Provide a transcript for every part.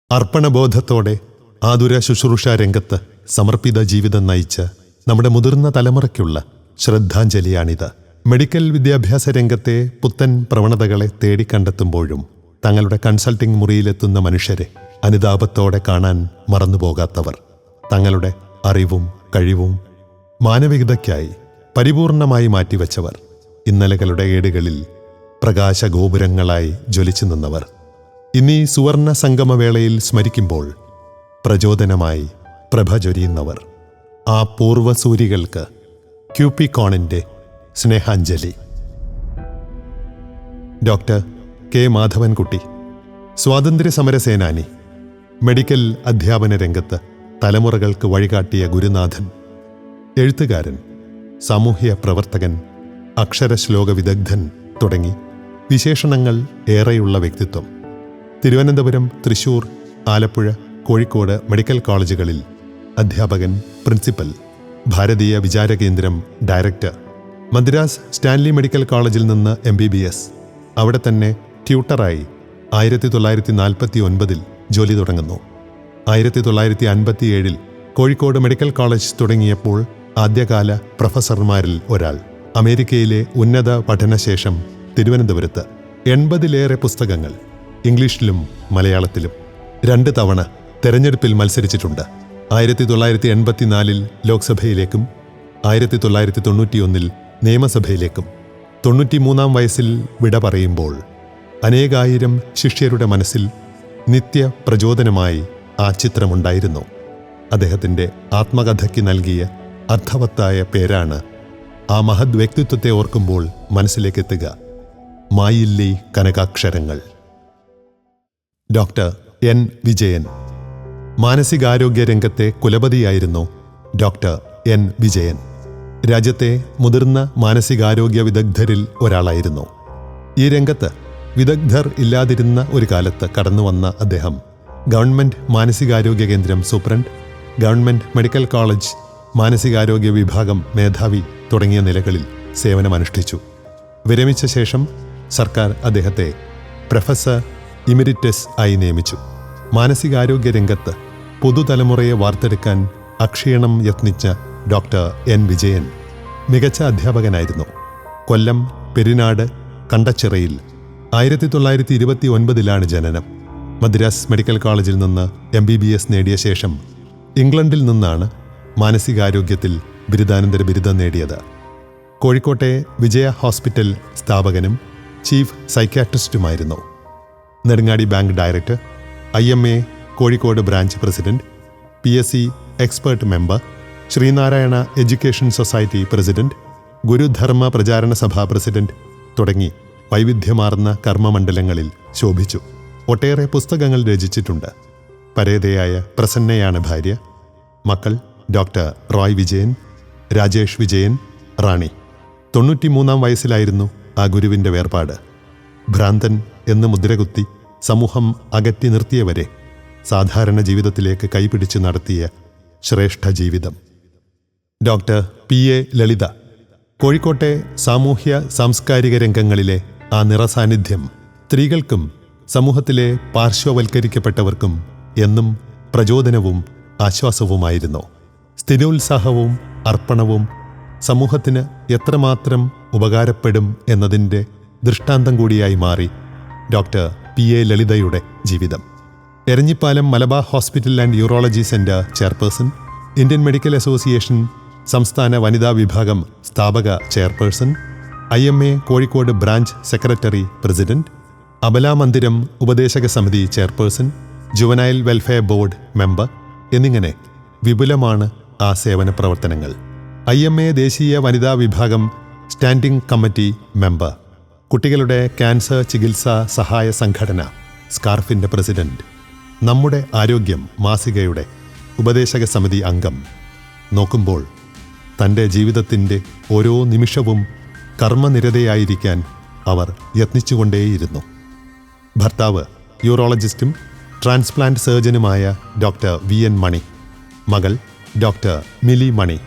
അർപ്പണബോധത്തോടെ ആതുര ശുശ്രൂഷ രംഗത്ത് സമർപ്പിത ജീവിതം നയിച്ച നമ്മുടെ മുതിർന്ന തലമുറയ്ക്കുള്ള ശ്രദ്ധാഞ്ജലിയാണിത്. മെഡിക്കൽ വിദ്യാഭ്യാസ രംഗത്തെ പുത്തൻ പ്രവണതകളെ തേടിക്കണ്ടെത്തുമ്പോഴും തങ്ങളുടെ കൺസൾട്ടിംഗ് മുറിയിലെത്തുന്ന മനുഷ്യരെ അനുതാപത്തോടെ കാണാൻ മറന്നുപോകാത്തവർ, തങ്ങളുടെ അറിവും കഴിവും മാനവികതയ്ക്കായി പരിപൂർണമായി മാറ്റിവെച്ചവർ, ഇന്നലകളുടെ ഏടുകളിൽ പ്രകാശഗോപുരങ്ങളായി ജ്വലിച്ചു നിന്നവർ, ഇന്നീ സുവർണ സംഗമവേളയിൽ സ്മരിക്കുമ്പോൾ പ്രചോദനമായി പ്രഭ ചൊരിയുന്നവർ, ആ പൂർവസൂരികൾക്ക് ക്യൂപ്പിക്കോണിൻ്റെ സ്നേഹാഞ്ജലി. ഡോക്ടർ കെ മാധവൻകുട്ടി, സ്വാതന്ത്ര്യസമര സേനാനി, മെഡിക്കൽ അധ്യാപന രംഗത്ത് തലമുറകൾക്ക് വഴികാട്ടിയ ഗുരുനാഥൻ, എഴുത്തുകാരൻ, സാമൂഹ്യ പ്രവർത്തകൻ, അക്ഷരശ്ലോക വിദഗ്ധൻ തുടങ്ങി വിശേഷണങ്ങൾ ഏറെയുള്ള വ്യക്തിത്വം. തിരുവനന്തപുരം, തൃശൂർ, ആലപ്പുഴ, കോഴിക്കോട് മെഡിക്കൽ കോളേജുകളിൽ അധ്യാപകൻ, പ്രിൻസിപ്പൽ, ഭാരതീയ വിചാരകേന്ദ്രം ഡയറക്ടർ, മദ്രാസ് സ്റ്റാൻലി മെഡിക്കൽ കോളേജിൽ നിന്ന് MBBS, അവിടെ തന്നെ ട്യൂട്ടറായി 1949 ജോലി തുടങ്ങുന്നു. 1957 കോഴിക്കോട് മെഡിക്കൽ കോളേജ് തുടങ്ങിയപ്പോൾ ആദ്യകാല പ്രൊഫസർമാരിൽ ഒരാൾ. അമേരിക്കയിലെ ഉന്നത പഠനശേഷം തിരുവനന്തപുരത്ത് 80ലേറെ പുസ്തകങ്ങൾ ഇംഗ്ലീഷിലും മലയാളത്തിലും. 2 തവണ തെരഞ്ഞെടുപ്പിൽ മത്സരിച്ചിട്ടുണ്ട്. 1984 ലോക്സഭയിലേക്കും 1991 നിയമസഭയിലേക്കും. 93 വയസ്സിൽ വിട പറയുമ്പോൾ അനേകായിരം ശിഷ്യരുടെ മനസ്സിൽ നിത്യ പ്രചോദനമായി ആ ചിത്രമുണ്ടായിരുന്നു. അദ്ദേഹത്തിൻ്റെ ആത്മകഥയ്ക്ക് നൽകിയ അർത്ഥവത്തായ പേരാണ് ആ മഹത് വ്യക്തിത്വത്തെ ഓർക്കുമ്പോൾ മനസ്സിലേക്കെത്തുക: മായില്ലി കനകാക്ഷരങ്ങൾ. Doctor N. വിജയൻ, മാനസികാരോഗ്യ രംഗത്തെ കുലപതിയായിരുന്നു ഡോക്ടർ N. വിജയൻ. രാജ്യത്തെ മുതിർന്ന മാനസികാരോഗ്യ വിദഗ്ധരിൽ ഒരാളായിരുന്നു. ഈ രംഗത്ത് വിദഗ്ധർ ഇല്ലാതിരുന്ന ഒരു കാലത്ത് കടന്നുവന്ന അദ്ദേഹം ഗവൺമെൻറ് മാനസികാരോഗ്യ കേന്ദ്രം സൂപ്രണ്ട്, ഗവൺമെൻറ് മെഡിക്കൽ കോളേജ് മാനസികാരോഗ്യ വിഭാഗം മേധാവി തുടങ്ങിയ നിലകളിൽ സേവനമനുഷ്ഠിച്ചു. വിരമിച്ച ശേഷം സർക്കാർ അദ്ദേഹത്തെ പ്രൊഫസർ ഇമിരിറ്റസ് ആയി നിയമിച്ചു. മാനസികാരോഗ്യ രംഗത്ത് പുതുതലമുറയെ വാർത്തെടുക്കാൻ അക്ഷീണം യത്നിച്ച ഡോക്ടർ N. വിജയൻ മികച്ച അധ്യാപകനായിരുന്നു. കൊല്ലം പെരിനാട് കണ്ടച്ചിറയിൽ 1929 ജനനം. മദ്രാസ് മെഡിക്കൽ കോളേജിൽ നിന്ന് MBBS നേടിയ ശേഷം ഇംഗ്ലണ്ടിൽ നിന്നാണ് മാനസികാരോഗ്യത്തിൽ ബിരുദാനന്തര ബിരുദം നേടിയത്. കോഴിക്കോട്ടെ വിജയ ഹോസ്പിറ്റൽ സ്ഥാപകനും ചീഫ് സൈക്യാട്രിസ്റ്റുമായിരുന്നു. Nedungadi bank director, IMA Kozhikode branch president, PSC expert member, Sreenarayana education society president, Gurudharma Pracharana Sabha president തുടങ്ങി വൈവിധ്യമാർന്ന കർമ്മമണ്ഡലങ്ങളിൽ ശോഭിച്ചു. ഒട്ടേറെ പുസ്തകങ്ങൾ രചിച്ചിട്ടുണ്ട്. പരേതയായ പ്രസന്നയാണ് ഭാര്യ. മക്കൾ ഡോക്ടർ റോയ് വിജയൻ, രാജേഷ് വിജയൻ, റാണി. 93 വയസ്സിലായിരുന്നു ആ ഗുരുവിൻ്റെ വേർപാട്. ഭ്രാന്തൻ എന്ന് മുദ്രകുത്തി സമൂഹം അകറ്റി നിർത്തിയവരെ സാധാരണ ജീവിതത്തിലേക്ക് കൈപിടിച്ച് നടത്തിയ ശ്രേഷ്ഠ ജീവിതം. ഡോക്ടർ PA ലളിത, കോഴിക്കോട്ടെ സാമൂഹ്യ സാംസ്കാരിക രംഗങ്ങളിലെ ആ നിറസാന്നിധ്യം സ്ത്രീകൾക്കും സമൂഹത്തിലെ പാർശ്വവൽക്കരിക്കപ്പെട്ടവർക്കും എന്നും പ്രചോദനവും ആശ്വാസവുമായിരുന്നു. സ്ഥിരോത്സാഹവും അർപ്പണവും സമൂഹത്തിന് എത്രമാത്രം ഉപകാരപ്പെടും എന്നതിൻ്റെ ദൃഷ്ടാന്തം കൂടിയായി മാറി ഡോക്ടർ PA ലളിതയുടെ ജീവിതം. Eranhipalam Malabar hospital and urology centre chairperson, Indian medical association സംസ്ഥാന വനിതാ വിഭാഗം സ്ഥാപക chairperson, IMA Kozhikode branch secretary president, അബലാമന്ദിരം ഉപദേശക സമിതി chairperson, juvenile welfare board member എന്നിങ്ങനെ വിപുലമാണ് ആ സേവന പ്രവർത്തനങ്ങൾ. IMA ദേശീയ വനിതാ വിഭാഗം സ്റ്റാൻഡിംഗ് കമ്മിറ്റി മെമ്പർ, കുട്ടികളുടെ ക്യാൻസർ ചികിത്സാ സഹായ സംഘടന സ്കാർഫിൻ്റെ പ്രസിഡന്റ്, നമ്മുടെ ആരോഗ്യം മാസികയുടെ ഉപദേശക സമിതി അംഗം. നോക്കുമ്പോൾ തൻ്റെ ജീവിതത്തിൻ്റെ ഓരോ നിമിഷവും കർമ്മനിരതയായിരിക്കാൻ അവർ യത്നിച്ചുകൊണ്ടേയിരുന്നു. ഭർത്താവ് യൂറോളജിസ്റ്റും ട്രാൻസ്പ്ലാന്റ് സർജനുമായ ഡോക്ടർ VN മണി, മകൾ ഡോക്ടർ മിലി മണി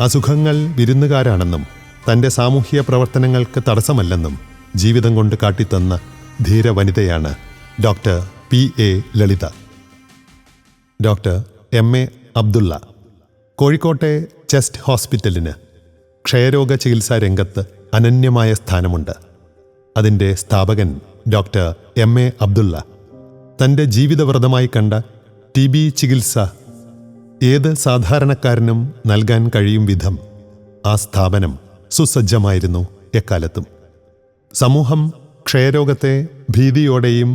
അസുഖങ്ങൾ വിരുന്നുകാരാണെന്നും തൻ്റെ സാമൂഹ്യ പ്രവർത്തനങ്ങൾക്ക് തടസ്സമല്ലെന്നും ജീവിതം കൊണ്ട് കാട്ടിത്തന്ന ധീര വനിതയാണ് ഡോക്ടർ PA ലളിത. Doctor M A. അബ്ദുള്ള. കോഴിക്കോട്ടെ ചെസ്റ്റ് ഹോസ്പിറ്റലിന് ക്ഷയരോഗ ചികിത്സാ രംഗത്ത് അനന്യമായ സ്ഥാനമുണ്ട്. അതിൻ്റെ സ്ഥാപകൻ ഡോക്ടർ എം.എ. അബ്ദുള്ള തൻ്റെ ജീവിതവ്രതമായി കണ്ട TB ചികിത്സ ഏത് സാധാരണക്കാരനും നൽകാൻ കഴിയും വിധം ആ സ്ഥാപനം സുസജ്ജമായിരുന്നു എക്കാലത്തും. സമൂഹം ക്ഷയരോഗത്തെ ഭീതിയോടെയും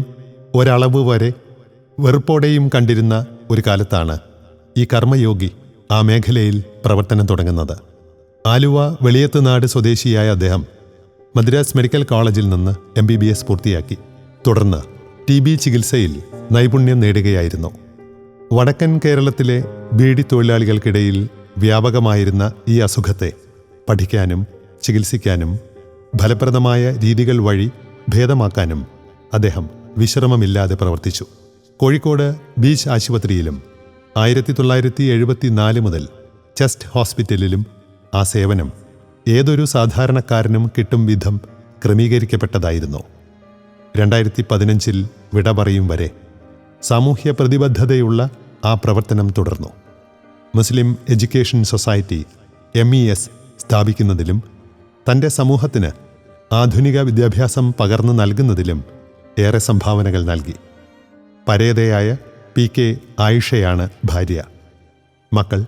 ഒരളവ് വരെ വെറുപ്പോടെയും കണ്ടിരുന്ന ഒരു കാലത്താണ് ഈ കർമ്മയോഗി ആ മേഖലയിൽ പ്രവർത്തനം തുടങ്ങുന്നത്. ആലുവ വെളിയത്തുനാട് സ്വദേശിയായ അദ്ദേഹം മദ്രാസ് മെഡിക്കൽ കോളേജിൽ നിന്ന് MBBS പൂർത്തിയാക്കി. തുടർന്ന് TB ചികിത്സയിൽ നൈപുണ്യം നേടുകയായിരുന്നു. വടക്കൻ കേരളത്തിലെ ബീഡി തൊഴിലാളികൾക്കിടയിൽ വ്യാപകമായിരുന്ന ഈ അസുഖത്തെ പഠിക്കാനും ചികിത്സിക്കാനും ഫലപ്രദമായ രീതികൾ വഴി ഭേദമാക്കാനും അദ്ദേഹം വിശ്രമമില്ലാതെ പ്രവർത്തിച്ചു. കോഴിക്കോട് ബീച്ച് ആശുപത്രിയിലും 1974 മുതൽ ചെസ്റ്റ് ഹോസ്പിറ്റലിലും ആ സേവനം ഏതൊരു സാധാരണക്കാരനും കിട്ടും വിധം ക്രമീകരിക്കപ്പെട്ടതായിരുന്നു. 2015 വിട പറയും വരെ സാമൂഹ്യ പ്രതിബദ്ധതയുള്ള ആ പ്രവർത്തനം തുടർന്നു. മുസ്ലിം എഡ്യൂക്കേഷൻ സൊസൈറ്റി MES സ്ഥാപിക്കുന്നതിലും തൻ്റെ സമൂഹത്തിന് ആധുനിക വിദ്യാഭ്യാസം പകർന്നു നൽകുന്നതിലും ഏറെ സംഭാവനകൾ നൽകി. പരേതയായ PK ആയിഷയാണ് ഭാര്യ. മക്കൾ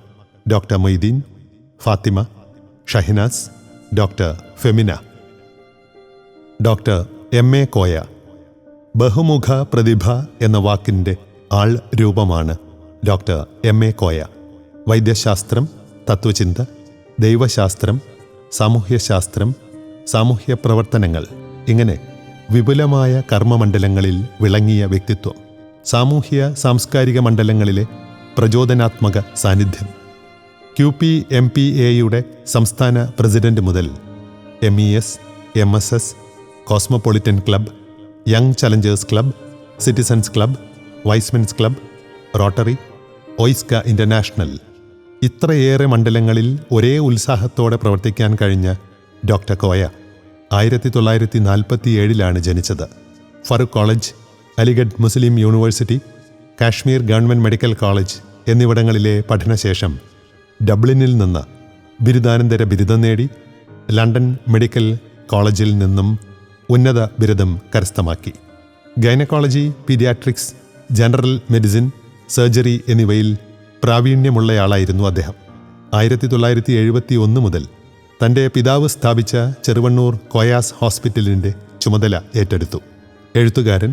doctor Moideen, Fathima, Shahinas, doctor Femina. Doctor M.A. Koya. ബഹുമുഖ പ്രതിഭ എന്ന വാക്കിൻ്റെ ആൾ രൂപമാണ് ഡോക്ടർ M.A. കോയ. വൈദ്യശാസ്ത്രം, തത്വചിന്ത, ദൈവശാസ്ത്രം, സാമൂഹ്യശാസ്ത്രം, സാമൂഹ്യ പ്രവർത്തനങ്ങൾ, ഇങ്ങനെ വിപുലമായ കർമ്മമണ്ഡലങ്ങളിൽ വിളങ്ങിയ വ്യക്തിത്വം. സാമൂഹ്യ സാംസ്കാരിക മണ്ഡലങ്ങളിലെ പ്രചോദനാത്മക സാന്നിധ്യം. QPMPAയുടെ സംസ്ഥാന പ്രസിഡന്റ് മുതൽ MES, MSS, cosmopolitan club, young Challengers club, citizens club, Y's Men's club, rotary, OISCA international, ഇത്രയേറെ മണ്ഡലങ്ങളിൽ ഒരേ ഉത്സാഹത്തോടെ പ്രവർത്തിക്കാൻ കഴിഞ്ഞ ഡോക്ടർ കോയ 1947 ജനിച്ചത്. Farook college, Aligarh Muslim university, Kashmir government medical college എന്നിവിടങ്ങളിലെ പഠനശേഷം ഡബ്ലിനിൽ നിന്ന് ബിരുദാനന്തര ബിരുദം നേടി. ലണ്ടൻ മെഡിക്കൽ കോളേജിൽ നിന്നും ഉന്നത ബിരുദം കരസ്ഥമാക്കി. Gynaecology, paediatrics, general medicine, surgery എന്നിവയിൽ പ്രാവീണ്യമുള്ളയാളായിരുന്നു അദ്ദേഹം. 1971 മുതൽ തൻ്റെ പിതാവ് സ്ഥാപിച്ച ചെറുവണ്ണൂർ കോയാസ് ഹോസ്പിറ്റലിൻ്റെ ചുമതല ഏറ്റെടുത്തു. എഴുത്തുകാരൻ,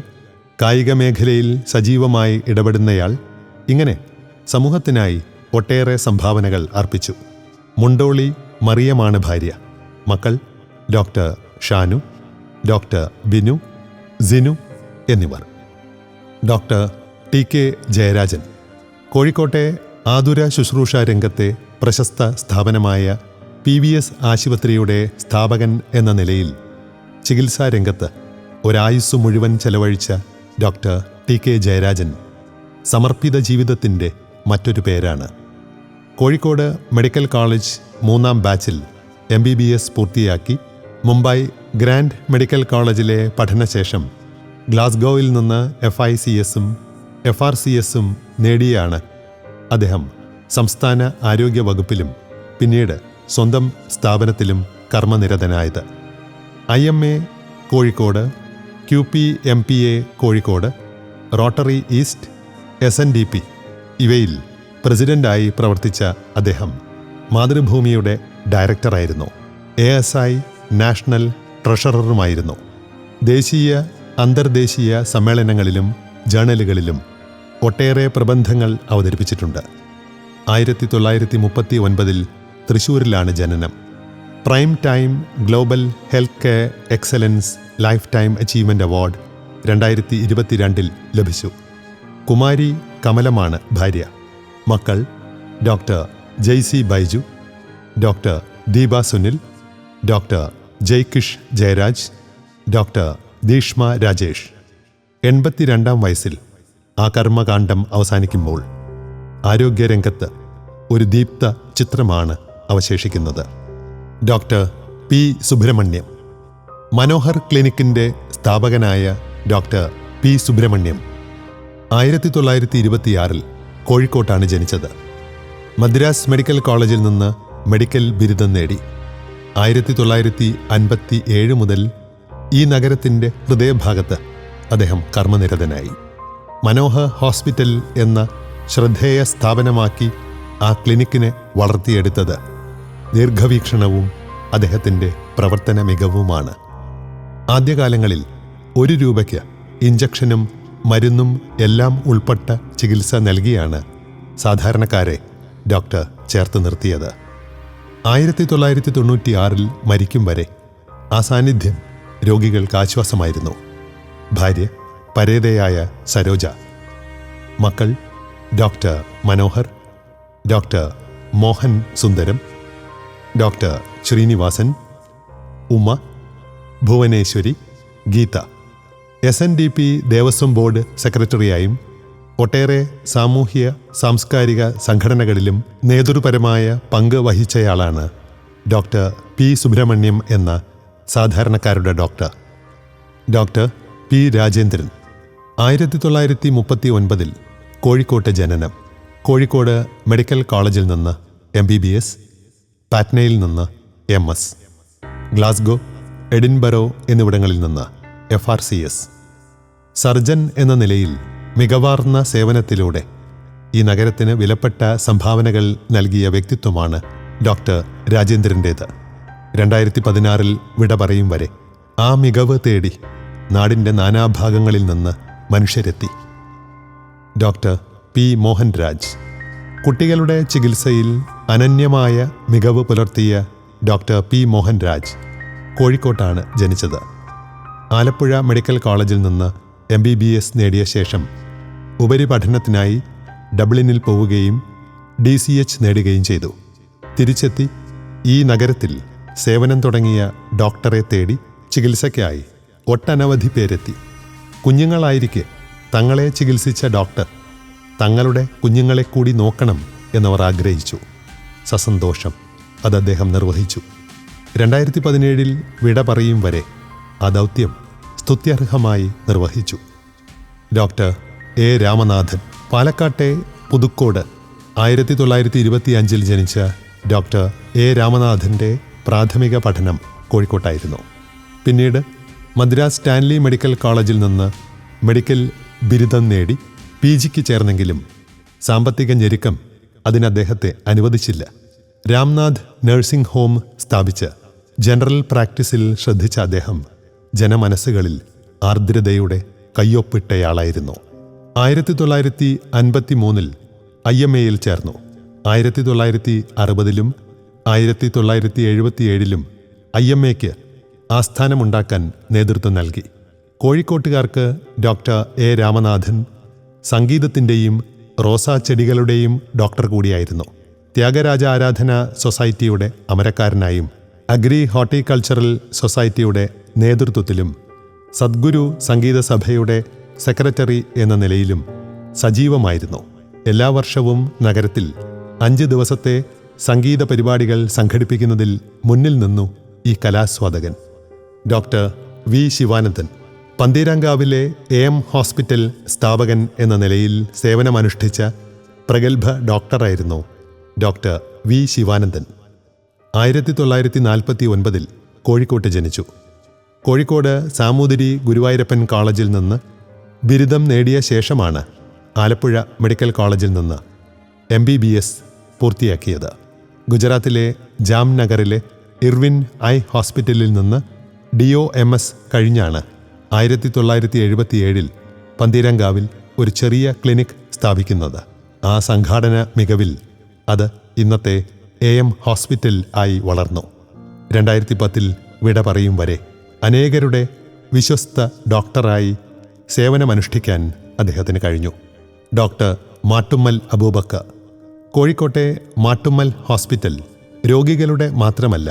കായിക മേഖലയിൽ സജീവമായി ഇടപെടുന്നയാൾ, ഇങ്ങനെ സമൂഹത്തിനായി ഒട്ടേറെ സംഭാവനകൾ അർപ്പിച്ചു. മുണ്ടോളി മറിയമാണ് ഭാര്യ. മക്കൾ ഡോക്ടർ ഷാനു, ഡോക്ടർ ബിനു, സിനു എന്നിവർ. Doctor TK Jayarajan. കോഴിക്കോട്ടെ ആതുര ശുശ്രൂഷ രംഗത്തെ പ്രശസ്ത സ്ഥാപനമായ PVS ആശുപത്രിയുടെ സ്ഥാപകൻ എന്ന നിലയിൽ ചികിത്സാ രംഗത്ത് ഒരായുസ്സു മുഴുവൻ ചെലവഴിച്ച ഡോക്ടർ TK ജയരാജൻ സമർപ്പിത ജീവിതത്തിൻ്റെ മറ്റൊരു പേരാണ്. കോഴിക്കോട് മെഡിക്കൽ കോളേജ് 3ാം ബാച്ചിൽ MBBS പൂർത്തിയാക്കി മുംബൈ ഗ്രാൻഡ് മെഡിക്കൽ കോളേജിലെ പഠനശേഷം ഗ്ലാസ്ഗോയിൽ നിന്ന് FICSഉം FRCSഉം നേടിയാണ് അദ്ദേഹം സംസ്ഥാന ആരോഗ്യ വകുപ്പിലും പിന്നീട് സ്വന്തം സ്ഥാപനത്തിലും കർമ്മനിരതനായത്. IMA Kozhikode, QPMPA Kozhikode, rotary east, SNDP ഇവയിൽ പ്രസിഡന്റായി പ്രവർത്തിച്ച അദ്ദേഹം മാതൃഭൂമിയുടെ ഡയറക്ടറായിരുന്നു. ASI national ട്രഷററുമായിരുന്നു. ദേശീയ അന്തർദേശീയ സമ്മേളനങ്ങളിലും ജേണലുകളിലും ഒട്ടേറെ പ്രബന്ധങ്ങൾ അവതരിപ്പിച്ചിട്ടുണ്ട്. 1939 തൃശ്ശൂരിലാണ് ജനനം. Prime time global health care excellence life time achievement award 2022 ലഭിച്ചു. കുമാരി കമലമാണ് ഭാര്യ. മക്കൾ doctor Jaisy Baiju, doctor Deepa Sunil, doctor Jaykish Jayaraj, doctor Deeshma Rajesh. 82ാം വയസ്സിൽ ആ കർമ്മകാണ്ഡം അവസാനിക്കുമ്പോൾ ആരോഗ്യരംഗത്ത് ഒരു ദീപ്ത ചിത്രമാണ് അവശേഷിക്കുന്നത്. Doctor P. സുബ്രഹ്മണ്യം. മനോഹർ ക്ലിനിക്കിൻ്റെ സ്ഥാപകനായ ഡോക്ടർ P. സുബ്രഹ്മണ്യം 1926 കോഴിക്കോട്ടാണ് ജനിച്ചത്. മദ്രാസ് മെഡിക്കൽ കോളേജിൽ നിന്ന് മെഡിക്കൽ ബിരുദം നേടി. 1957 മുതൽ ഈ നഗരത്തിൻ്റെ ഹൃദയഭാഗത്ത് അദ്ദേഹം കർമ്മനിരതനായി. മനോഹർ ഹോസ്പിറ്റൽ എന്ന ശ്രദ്ധേയ സ്ഥാപനമാക്കി ആ ക്ലിനിക്കിനെ വളർത്തിയെടുത്തത് ദീർഘവീക്ഷണവും അദ്ദേഹത്തിൻ്റെ പ്രവർത്തന മികവുമാണ്. ആദ്യകാലങ്ങളിൽ 1 രൂപയ്ക്ക് ഇഞ്ചക്ഷനും മരുന്നും എല്ലാം ഉൾപ്പെട്ട ചികിത്സ നൽകിയാണ് സാധാരണക്കാരെ ഡോക്ടർ ചേർത്ത് നിർത്തിയത്. 1996 മരിക്കും വരെ ആ സാന്നിധ്യം രോഗികൾക്ക് ആശ്വാസമായിരുന്നു. ഭാര്യ പരേതയായ സരോജ, മക്കൾ ഡോക്ടർ മനോഹർ, ഡോക്ടർ മോഹൻ സുന്ദരം, ഡോക്ടർ ശ്രീനിവാസൻ, ഉമ്മ, ഭുവനേശ്വരി, ഗീത. SNDP ദേവസ്വം ബോർഡ് സെക്രട്ടറിയായും ഒട്ടേറെ സാമൂഹ്യ സാംസ്കാരിക സംഘടനകളിലും നേതൃപരമായ പങ്ക് വഹിച്ചയാളാണ് ഡോക്ടർ P. സുബ്രഹ്മണ്യം എന്ന സാധാരണക്കാരുടെ ഡോക്ടർ. Doctor P. രാജേന്ദ്രൻ. 1939 കോഴിക്കോട്ട് ജനനം. കോഴിക്കോട് മെഡിക്കൽ കോളേജിൽ നിന്ന് MBBS, പാറ്റ്നയിൽ നിന്ന് MS, ഗ്ലാസ്ഗോ, എഡിൻബറോ എന്നിവിടങ്ങളിൽ നിന്ന് FRCS. സർജൻ എന്ന നിലയിൽ മികവാർന്ന സേവനത്തിലൂടെ ഈ നഗരത്തിന് വിലപ്പെട്ട സംഭാവനകൾ നൽകിയ വ്യക്തിത്വമാണ് ഡോക്ടർ രാജേന്ദ്രൻ്റേത്. 2016 വിട പറയും വരെ ആ മികവ് തേടി നാടിൻ്റെ നാനാഭാഗങ്ങളിൽ നിന്ന് മനുഷ്യരെത്തി. Doctor P. മോഹൻരാജ്. കുട്ടികളുടെ ചികിത്സയിൽ അനന്യമായ മികവ് പുലർത്തിയ ഡോക്ടർ P. മോഹൻരാജ് കോഴിക്കോട്ടാണ് ജനിച്ചത്. ആലപ്പുഴ മെഡിക്കൽ കോളേജിൽ നിന്ന് MBBS നേടിയ ശേഷം ഉപരിപഠനത്തിനായി ഡബ്ലിനിൽ പോവുകയും DCH നേടുകയും ചെയ്തു. തിരിച്ചെത്തി ഈ നഗരത്തിൽ സേവനം തുടങ്ങിയ ഡോക്ടറെ തേടി ചികിത്സയ്ക്കായി ഒട്ടനവധി പേരെത്തി. കുഞ്ഞുങ്ങളായിരിക്കെ തങ്ങളെ ചികിത്സിച്ച ഡോക്ടർ തങ്ങളുടെ കുഞ്ഞുങ്ങളെ കൂടി നോക്കണം എന്നവർ ആഗ്രഹിച്ചു. സസന്തോഷം അത് അദ്ദേഹം നിർവഹിച്ചു. 2017 വിട പറയും വരെ ആ ദൗത്യം സ്തുത്യർഹമായി നിർവഹിച്ചു. Doctor A. രാമനാഥൻ. പാലക്കാട്ടെ പുതുക്കോട് 1925 ജനിച്ച ഡോക്ടർ A. രാമനാഥൻ്റെ പ്രാഥമിക പഠനം കോഴിക്കോട്ടായിരുന്നു. പിന്നീട് മദ്രാസ് സ്റ്റാൻലി മെഡിക്കൽ കോളേജിൽ നിന്ന് മെഡിക്കൽ ബിരുദം നേടി PGക്ക് ചേർന്നെങ്കിലും സാമ്പത്തിക ഞെരുക്കം അതിന് അദ്ദേഹത്തെ അനുവദിച്ചില്ല. രാംനാഥ് നഴ്സിംഗ് ഹോം സ്ഥാപിച്ച് ജനറൽ പ്രാക്ടീസിൽ ശ്രദ്ധിച്ച അദ്ദേഹം ജനമനസ്സുകളിൽ ആർദ്രതയുടെ കയ്യൊപ്പിട്ടയാളായിരുന്നു. 1953 IMAയിൽ ചേർന്നു. 1960 1977 IMAയ്ക്ക് ആസ്ഥാനമുണ്ടാക്കാൻ നേതൃത്വം നൽകി. കോഴിക്കോട്ടുകാർക്ക് ഡോക്ടർ A. രാമനാഥൻ സംഗീതത്തിൻ്റെയും റോസാ ചെടികളുടെയും ഡോക്ടർ കൂടിയായിരുന്നു. ത്യാഗരാജ ആരാധന സൊസൈറ്റിയുടെ അമരക്കാരനായും അഗ്രി ഹോർട്ടിക്കൾച്ചറൽ സൊസൈറ്റിയുടെ നേതൃത്വത്തിലും സദ്ഗുരു സംഗീത സഭയുടെ സെക്രട്ടറി എന്ന നിലയിലും സജീവമായിരുന്നു. എല്ലാ വർഷവും നഗരത്തിൽ 5 ദിവസത്തെ സംഗീത പരിപാടികൾ സംഘടിപ്പിക്കുന്നതിൽ മുന്നിൽ നിന്നു ഈ കലാസ്വാദകൻ. Doctor V. ശിവാനന്ദൻ. പന്തീരാങ്കാവിലെ AM ഹോസ്പിറ്റൽ സ്ഥാപകൻ എന്ന നിലയിൽ സേവനമനുഷ്ഠിച്ച പ്രഗത്ഭ ഡോക്ടറായിരുന്നു ഡോക്ടർ V. ശിവാനന്ദൻ. 1949 കോഴിക്കോട്ട് ജനിച്ചു. കോഴിക്കോട് സാമൂതിരി ഗുരുവായൂരപ്പൻ കോളേജിൽ നിന്ന് ബിരുദം നേടിയ ശേഷമാണ് ആലപ്പുഴ മെഡിക്കൽ കോളേജിൽ നിന്ന് MBBS പൂർത്തിയാക്കിയത്. ഗുജറാത്തിലെ ജാംനഗറിലെ ഇർവിൻ ഐ ഹോസ്പിറ്റലിൽ നിന്ന് DOMS കഴിഞ്ഞാണ് 1977 പന്തീരാങ്കാവിൽ ഒരു ചെറിയ ക്ലിനിക് സ്ഥാപിക്കുന്നത്. ആ സംഘാടന മികവിൽ അത് ഇന്നത്തെ AM ഹോസ്പിറ്റൽ ആയി വളർന്നു. 2010 വിട പറയും വരെ അനേകരുടെ വിശ്വസ്ത ഡോക്ടറായി സേവനമനുഷ്ഠിക്കാൻ അദ്ദേഹത്തിന് കഴിഞ്ഞു. ഡോക്ടർ മാട്ടുമ്മൽ അബൂബക്കർ. കോഴിക്കോട്ടെ മാട്ടുമ്മൽ ഹോസ്പിറ്റൽ രോഗികളുടെ മാത്രമല്ല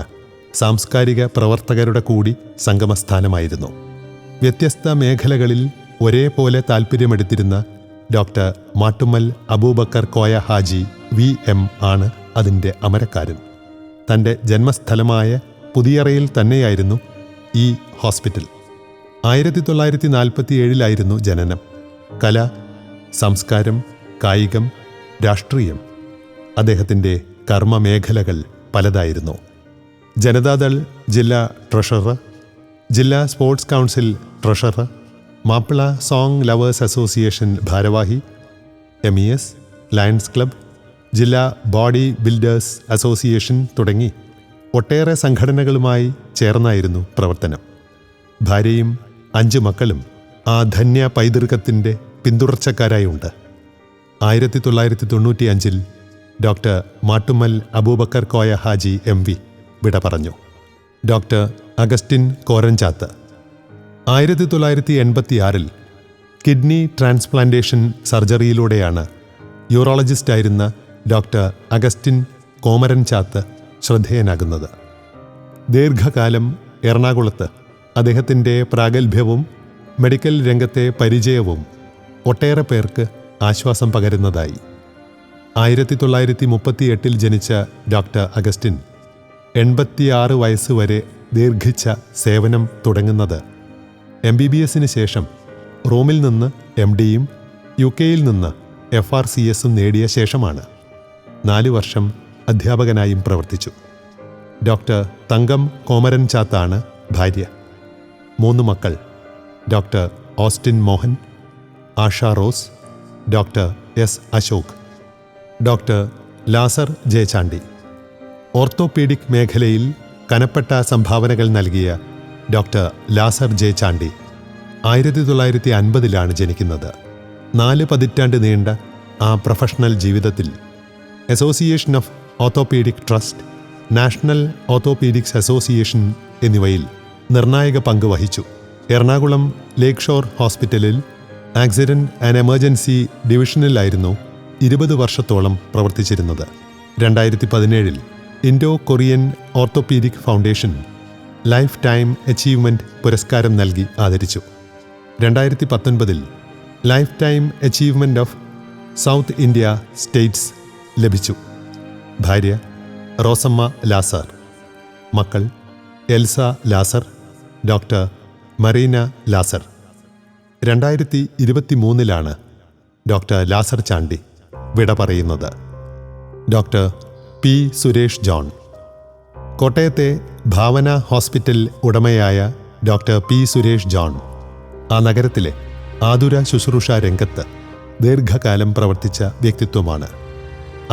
സാംസ്കാരിക പ്രവർത്തകരുടെ കൂടി സംഗമസ്ഥാനമായിരുന്നു. വ്യത്യസ്ത മേഖലകളിൽ ഒരേപോലെ താൽപ്പര്യമെടുത്തിരുന്ന ഡോക്ടർ മാട്ടുമ്മൽ അബൂബക്കർ കോയ ഹാജി VM ആണ് അതിൻ്റെ അമരക്കാരൻ. തൻ്റെ ജന്മസ്ഥലമായ പുതിയറയിൽ തന്നെയായിരുന്നു ഈ ഹോസ്പിറ്റൽ. 1947 ജനനം. കല, സംസ്കാരം, കായികം, രാഷ്ട്രീയം. അദ്ദേഹത്തിൻ്റെ കർമ്മമേഖലകൾ പലതായിരുന്നു. ജനതാദൾ ജില്ലാ ട്രഷറർ, ജില്ലാ sports council treasurer, Mappila song lovers association ഭാരവാഹി, MES, ലയൺസ് ക്ലബ്, ജില്ലാ ബോഡി ബിൽഡേഴ്സ് അസോസിയേഷൻ തുടങ്ങി ഒട്ടേറെ സംഘടനകളുമായി ചേർന്നായിരുന്നു പ്രവർത്തനം. ഭാര്യയും 5 മക്കളും ആ ധന്യ പൈതൃകത്തിൻ്റെ പിന്തുടർച്ചക്കാരായുണ്ട്. 1995 ഡോക്ടർ മാട്ടുമ്മൽ അബൂബക്കർ കോയ ഹാജി MV വിട പറഞ്ഞു. Doctor Augustine Koranchath 1986 kidney transplantation സർജറിയിലൂടെയാണ് യൂറോളജിസ്റ്റായിരുന്ന ഡോക്ടർ അഗസ്റ്റിൻ കോമരൻചാത്ത് ശ്രദ്ധേയനാകുന്നത്. ദീർഘകാലം എറണാകുളത്ത് അദ്ദേഹത്തിൻ്റെ പ്രാഗൽഭ്യവും മെഡിക്കൽ രംഗത്തെ പരിചയവും ഒട്ടേറെ പേർക്ക് ആശ്വാസം പകരുന്നതായി. 1938 ജനിച്ച ഡോക്ടർ അഗസ്റ്റിൻ 86 വയസ്സുവരെ ദീർഘിച്ച സേവനം തുടങ്ങുന്നത് MBBSന് ശേഷം റോമിൽ നിന്ന് MDയും UK-യിൽ നിന്ന് FRCSും നേടിയ ശേഷമാണ്. 4 വർഷം അധ്യാപകനായും പ്രവർത്തിച്ചു. ഡോക്ടർ തങ്കം കോമരൻചാത്താണ് ഭാര്യ. 3 മക്കൾ: doctor Austin Mohan, Asha Rose, doctor S Ashok, doctor Lazar J Chandy. Orthopaedic മേഖലയിൽ കനപ്പെട്ട സംഭാവനകൾ നൽകിയ ഡോക്ടർ ലാസർ ജെ ചാണ്ടി 1950 ജനിക്കുന്നത്. 4 പതിറ്റാണ്ട് നീണ്ട ആ പ്രൊഫഷണൽ ജീവിതത്തിൽ association of orthopaedic trust, national orthopaedics association എന്നിവയിൽ നിർണായക പങ്ക് വഹിച്ചു. എറണാകുളം ലേക്ക് ഷോർ ഹോസ്പിറ്റലിൽ ആക്സിഡന്റ് ആൻഡ് എമർജൻസി ഡിവിഷനിലായിരുന്നു 20 വർഷത്തോളം പ്രവർത്തിച്ചിരുന്നത്. 2017 Indo Korean orthopaedic foundation life time achievement പുരസ്കാരം നൽകി ആദരിച്ചു. 2019 life time achievement of south India States ലഭിച്ചു. ഭാര്യ റോസമ്മ ലാസർ, മക്കൾ എൽസ ലാസർ, ഡോക്ടർ മറീന ലാസർ. 2023 ഡോക്ടർ ലാസർ ചാണ്ടി വിട പറയുന്നത്. Doctor P. സുരേഷ് ജോൺ. കോട്ടയത്തെ ഭാവന ഹോസ്പിറ്റൽ ഉടമയായ ഡോക്ടർ P. സുരേഷ് ജോൺ ആ നഗരത്തിലെ ആതുര ശുശ്രൂഷ രംഗത്ത് ദീർഘകാലം പ്രവർത്തിച്ച വ്യക്തിത്വമാണ്.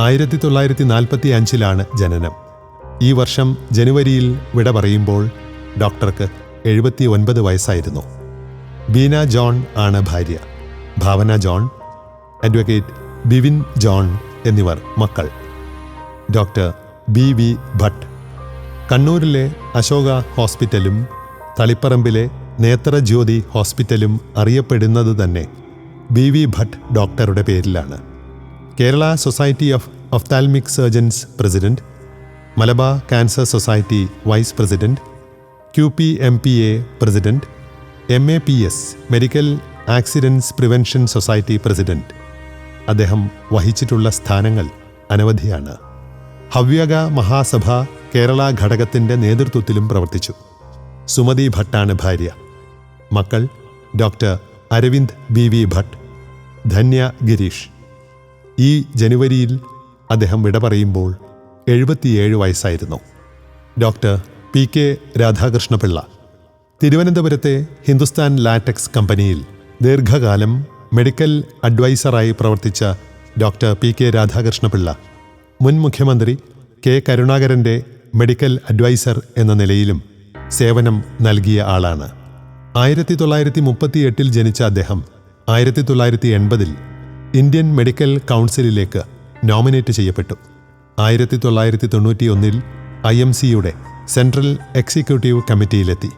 1945 ജനനം. ഈ വർഷം ജനുവരിയിൽ വിട പറയുമ്പോൾ ഡോക്ടർക്ക് 79 വയസ്സായിരുന്നു. ബീന ജോൺ ആണ് ഭാര്യ. Bhavana John, advocate Bivin John എന്നിവർ മക്കൾ. Doctor BV Bhatt. കണ്ണൂരിലെ അശോക ഹോസ്പിറ്റലും തളിപ്പറമ്പിലെ നേത്രജ്യോതി ഹോസ്പിറ്റലും അറിയപ്പെടുന്നത് തന്നെ BV ഭട്ട് ഡോക്ടറുടെ പേരിലാണ്. Kerala society of ophthalmic surgeons president, Malabar cancer society vice president, QPMPA president, MAPS medical accidents prevention society president. അദ്ദേഹം വഹിച്ചിട്ടുള്ള സ്ഥാനങ്ങൾ അനവധിയാണ്. ഹവ്യക മഹാസഭ കേരള ഘടകത്തിൻ്റെ നേതൃത്വത്തിലും പ്രവർത്തിച്ചു. സുമതി ഭട്ടാണ് ഭാര്യ. മക്കൾ ഡോക്ടർ അരവിന്ദ് BV ഭട്ട്, ധന്യ ഗിരീഷ്. ഈ ജനുവരിയിൽ അദ്ദേഹം വിട പറയുമ്പോൾ 77 വയസ്സായിരുന്നു. Doctor PK Radhakrishna Pillai. തിരുവനന്തപുരത്തെ ഹിന്ദുസ്ഥാൻ ലാറ്റക്സ് കമ്പനിയിൽ ദീർഘകാലം മെഡിക്കൽ അഡ്വൈസറായി പ്രവർത്തിച്ച ഡോക്ടർ PK രാധാകൃഷ്ണപിള്ള മുൻ മുഖ്യമന്ത്രി K. കരുണാകരൻ്റെ മെഡിക്കൽ അഡ്വൈസർ എന്ന നിലയിലും സേവനം നൽകിയ ആളാണ്. 1938 ജനിച്ച അദ്ദേഹം 1980 ഇന്ത്യൻ മെഡിക്കൽ കൗൺസിലിലേക്ക് നോമിനേറ്റ് ചെയ്യപ്പെട്ടു. 1991 IMCയുടെ സെൻട്രൽ എക്സിക്യൂട്ടീവ് കമ്മിറ്റിയിലെത്തി.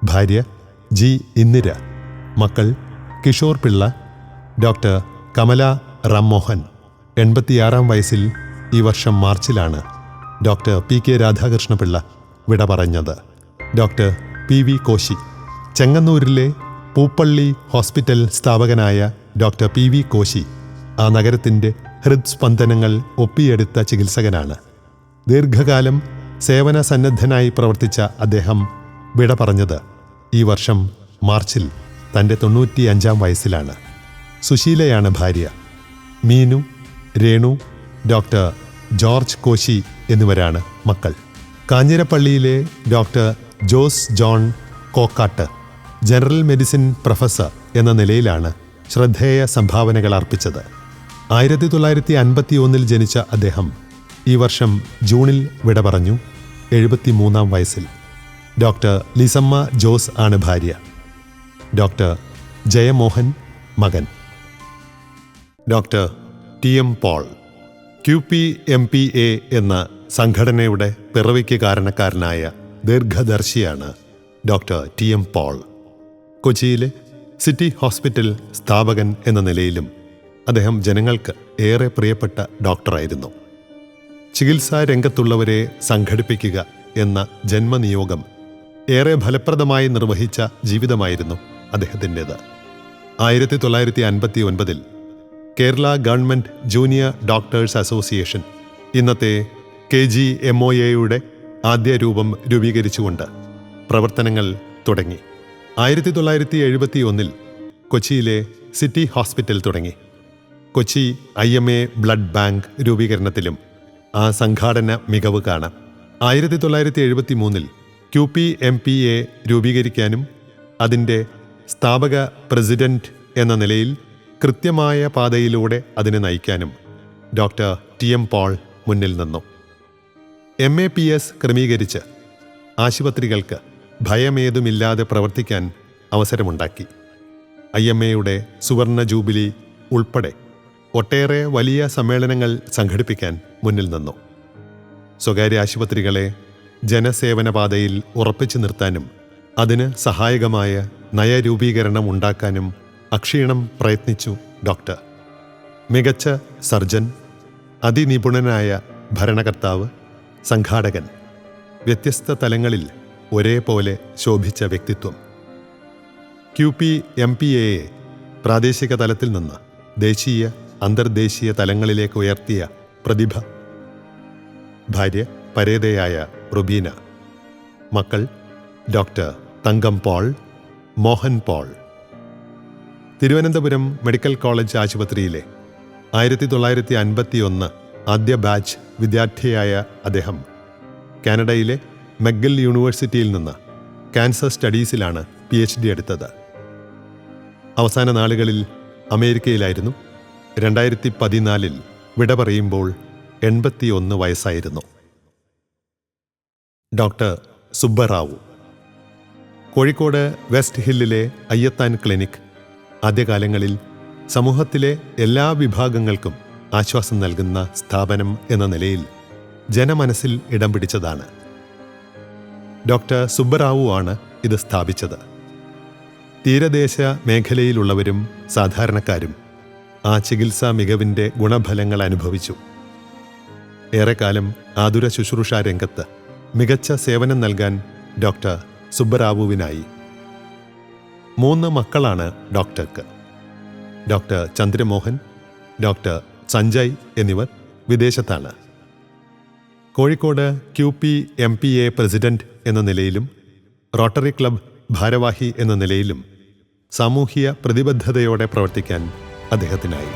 ഭാര്യ G. ഇന്ദിര. മക്കൾ കിഷോർ പിള്ള, ഡോക്ടർ കമല റാംമോഹൻ. 86 വയസ്സിൽ ഈ വർഷം മാർച്ചിലാണ് ഡോക്ടർ PK രാധാകൃഷ്ണപിള്ള വിട പറഞ്ഞത്. Doctor PV Koshy. ചെങ്ങന്നൂരിലെ പൂപ്പള്ളി ഹോസ്പിറ്റൽ സ്ഥാപകനായ ഡോക്ടർ PV കോശി ആ നഗരത്തിൻ്റെ ഹൃദ്സ്പന്ദനങ്ങൾ ഒപ്പിയെടുത്ത ചികിത്സകനാണ്. ദീർഘകാലം സേവന സന്നദ്ധനായി പ്രവർത്തിച്ച അദ്ദേഹം വിട പറഞ്ഞത് ഈ വർഷം മാർച്ചിൽ തൻ്റെ 95 വയസ്സിലാണ്. സുശീലയാണ് ഭാര്യ. മീനു, രേണു, ഡോക്ടർ ജോർജ് കോശി എന്നിവരാണ് മക്കൾ. കാഞ്ഞിരപ്പള്ളിയിലെ doctor Jose John Kokkat general medicine professor എന്ന നിലയിലാണ് ശ്രദ്ധേയ സംഭാവനകൾ അർപ്പിച്ചത്. 1951 ജനിച്ച അദ്ദേഹം ഈ വർഷം ജൂണിൽ വിട പറഞ്ഞു. 73-ാം വയസ്സിൽ. ഡോക്ടർ ലിസമ്മ ജോസ് ആണ് ഭാര്യ. ഡോക്ടർ ജയമോഹൻ മകൻ. ഡോക്ടർ TM പോൾ QPMPA എന്ന സംഘടനയുടെ പിറവിക്ക് കാരണക്കാരനായ ദീർഘദർശിയാണ് ഡോക്ടർ TM പോൾ. കൊച്ചിയിലെ സിറ്റി ഹോസ്പിറ്റൽ സ്ഥാപകൻ എന്ന നിലയിലും അദ്ദേഹം ജനങ്ങൾക്ക് ഏറെ പ്രിയപ്പെട്ട ഡോക്ടറായിരുന്നു. ചികിത്സാ രംഗത്തുള്ളവരെ സംഘടിപ്പിക്കുക എന്ന ജന്മനിയോഗം ഏറെ ഫലപ്രദമായി നിർവഹിച്ച ജീവിതമായിരുന്നു അദ്ദേഹത്തിൻ്റേത്. 1959 Kerala government junior doctors association, ഇന്നത്തെ KGMOAയുടെ ആദ്യ രൂപം രൂപീകരിച്ചുകൊണ്ട് പ്രവർത്തനങ്ങൾ തുടങ്ങി. 1971 കൊച്ചിയിലെ സിറ്റി ഹോസ്പിറ്റൽ തുടങ്ങി. കൊച്ചി IMA ബ്ലഡ് ബാങ്ക് രൂപീകരണത്തിലും ആ സംഘാടന മികവ് കാണാം. 1973 QPMPA രൂപീകരിക്കാനും അതിൻ്റെ സ്ഥാപക പ്രസിഡന്റ് എന്ന നിലയിൽ കൃത്യമായ പാതയിലൂടെ അതിനെ നയിക്കാനും ഡോക്ടർ TM പോൾ മുന്നിൽ നിന്നു. MAPS ക്രമീകരിച്ച് ആശുപത്രികൾക്ക് ഭയമേതുമില്ലാതെ പ്രവർത്തിക്കാൻ അവസരമുണ്ടാക്കി. IMAയുടെ സുവർണ ജൂബിലി ഉൾപ്പെടെ ഒട്ടേറെ വലിയ സമ്മേളനങ്ങൾ സംഘടിപ്പിക്കാൻ മുന്നിൽ നിന്നു. സ്വകാര്യ ആശുപത്രികളെ ജനസേവന പാതയിൽ ഉറപ്പിച്ചു നിർത്താനും അതിന് സഹായകമായ നയരൂപീകരണം ഉണ്ടാക്കാനും അക്ഷീണം പ്രയത്നിച്ചു ഡോക്ടർ. മികച്ച സർജൻ, അതിനിപുണനായ ഭരണകർത്താവ്, സംഘാടകൻ, വ്യത്യസ്ത തലങ്ങളിൽ ഒരേപോലെ ശോഭിച്ച വ്യക്തിത്വം. QPMPAയെ പ്രാദേശിക തലത്തിൽ നിന്ന് ദേശീയ അന്തർദേശീയ തലങ്ങളിലേക്ക് ഉയർത്തിയ പ്രതിഭ. ഭാര്യ പരേതയായ റുബീന. മക്കൾ doctor Thankam Paul, Mohan Paul. Thiruvananthapuram medical college ആശുപത്രിയിലെ 1951 ആദ്യ ബാച്ച് വിദ്യാർത്ഥിയായ അദ്ദേഹം കാനഡയിലെ മെഗിൽ യൂണിവേഴ്സിറ്റിയിൽ നിന്ന് ക്യാൻസർ സ്റ്റഡീസിലാണ് PhD എടുത്തത്. അവസാന നാളുകളിൽ അമേരിക്കയിലായിരുന്നു. 2014 വിട പറയുമ്പോൾ 81 വയസ്സായിരുന്നു. ഡോക്ടർ സുബ്ബറാവു. കോഴിക്കോട് വെസ്റ്റ് ഹില്ലിലെ അയ്യത്താൻ ക്ലിനിക് ആദ്യകാലങ്ങളിൽ സമൂഹത്തിലെ എല്ലാ വിഭാഗങ്ങൾക്കും ആശ്വാസം നൽകുന്ന സ്ഥാപനം എന്ന നിലയിൽ ജനമനസ്സിൽ ഇടം പിടിച്ചതാണ്. ഡോക്ടർ സുബ്ബറാവു ആണ് ഇത് സ്ഥാപിച്ചത്. തീരദേശ മേഖലയിലുള്ളവരും സാധാരണക്കാരും ആ ചികിത്സാ മികവിൻ്റെ ഗുണഫലങ്ങൾ അനുഭവിച്ചു. ഏറെക്കാലം ആതുര ശുശ്രൂഷാ രംഗത്ത് മികച്ച സേവനം നൽകാൻ ഡോക്ടർ സുബ്ബറാവുവിനായി. 3 മക്കളാണ് ഡോക്ടർക്ക്. ഡോക്ടർ ചന്ദ്രമോഹൻ, ഡോക്ടർ സഞ്ജയ് എന്നിവർ വിദേശത്താണ്. കോഴിക്കോട് QPMPA പ്രസിഡന്റ് എന്ന നിലയിലും റോട്ടറി ക്ലബ് ഭാരവാഹി എന്ന നിലയിലും സാമൂഹ്യ പ്രതിബദ്ധതയോടെ പ്രവർത്തിക്കാൻ അദ്ദേഹത്തിനായി.